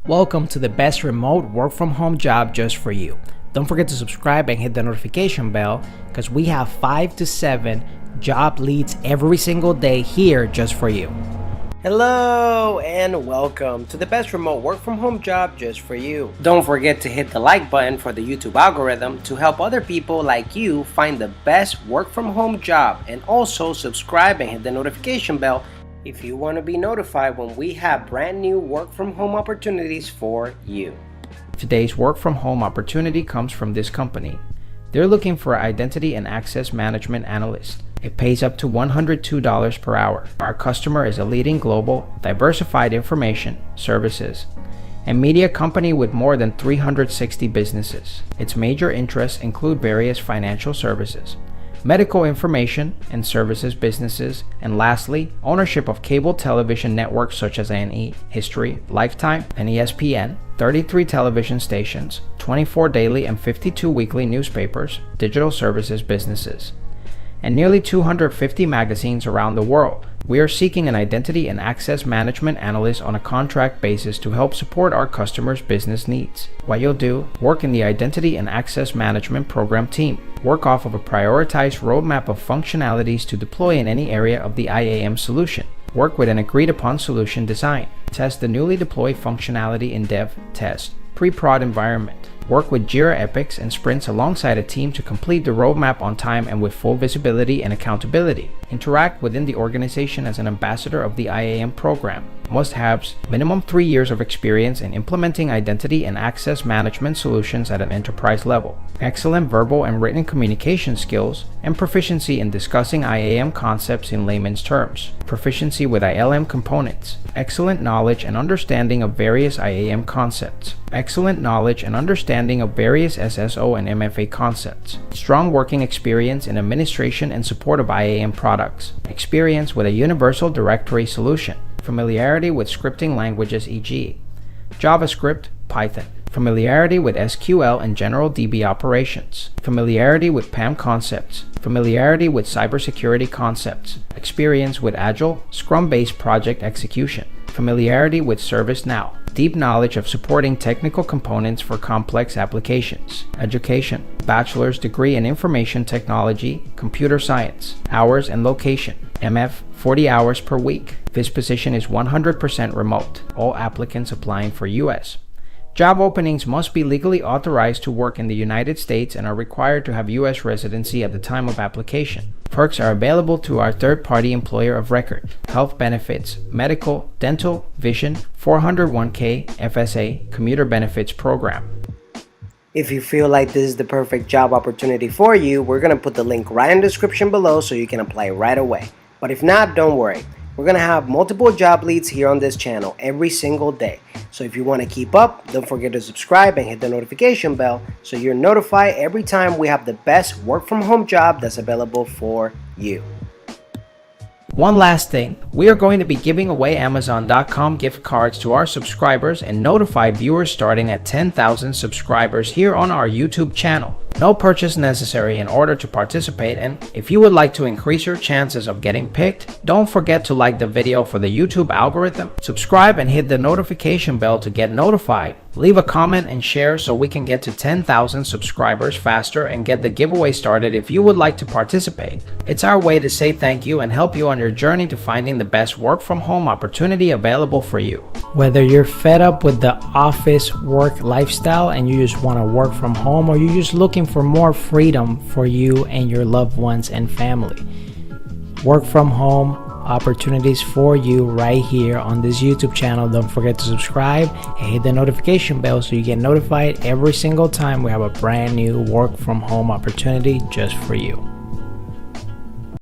Welcome to the best remote work from home job just for you. Don't forget to subscribe and hit the notification bell because we have 5 to 7 job leads every single day here just for you. Hello and welcome to the best remote work from home job just for you. Don't forget to hit the like button for the YouTube algorithm to help other people like you find the best work from home job, and also subscribe and hit the notification bell if you want to be notified when we have brand new work from home opportunities for you. Today's work from home opportunity comes from this company. They're looking for an identity and access management analyst. It pays up to $102 per hour. Our customer is a leading global, diversified information, services, and media company with more than 360 businesses. Its major interests include various financial services, medical information and services businesses, and lastly, ownership of cable television networks such as A&E, History, Lifetime, and ESPN, 33 television stations, 24 daily and 52 weekly newspapers, digital services businesses, and nearly 250 magazines around the world. We are seeking an identity and access management analyst on a contract basis to help support our customers' business needs. What you'll do: work in the identity and access management program team. Work off of a prioritized roadmap of functionalities to deploy in any area of the IAM solution. Work with an agreed upon solution design. Test the newly deployed functionality in dev, test, pre-prod environment. Work with Jira epics and sprints alongside a team to complete the roadmap on time and with full visibility and accountability. Interact within the organization as an ambassador of the IAM program. Must-haves: minimum 3 years of experience in implementing identity and access management solutions at an enterprise level, excellent verbal and written communication skills, and proficiency in discussing IAM concepts in layman's terms, proficiency with ILM components, excellent knowledge and understanding of various IAM concepts, excellent knowledge and understanding of various SSO and MFA concepts, strong working experience in administration and support of IAM products, experience with a universal directory solution, familiarity with scripting languages e.g. JavaScript, Python, familiarity with SQL and general DB operations, familiarity with PAM concepts, familiarity with cybersecurity concepts, experience with Agile, Scrum-based project execution, familiarity with ServiceNow, deep knowledge of supporting technical components for complex applications. Education: bachelor's degree in information technology, computer science. Hours and location: MF, 40 hours per week. This position is 100% remote. All applicants applying for US. Job openings must be legally authorized to work in the United States and are required to have U.S. residency at the time of application. Perks are available to our third-party employer of record. Health benefits: medical, dental, vision, 401k, FSA, commuter benefits program. If you feel like this is the perfect job opportunity for you, we're going to put the link right in the description below so you can apply right away. But if not, don't worry. We're going to have multiple job leads here on this channel every single day. So if you want to keep up, don't forget to subscribe and hit the notification bell so you're notified every time we have the best work from home job that's available for you. One last thing, we are going to be giving away Amazon.com gift cards to our subscribers and notify viewers starting at 10,000 subscribers here on our YouTube channel. No purchase necessary in order to participate, and if you would like to increase your chances of getting picked, don't forget to like the video for the YouTube algorithm, subscribe and hit the notification bell to get notified. Leave a comment and share so we can get to 10,000 subscribers faster and get the giveaway started if you would like to participate. It's our way to say thank you and help you on your journey to finding the best work from home opportunity available for you. Whether you're fed up with the office work lifestyle and you just want to work from home, or you're just looking for more freedom for you and your loved ones and family, work from home opportunities for you right here on this YouTube channel. Don't forget to subscribe and hit the notification bell so you get notified every single time we have a brand new work from home opportunity just for you.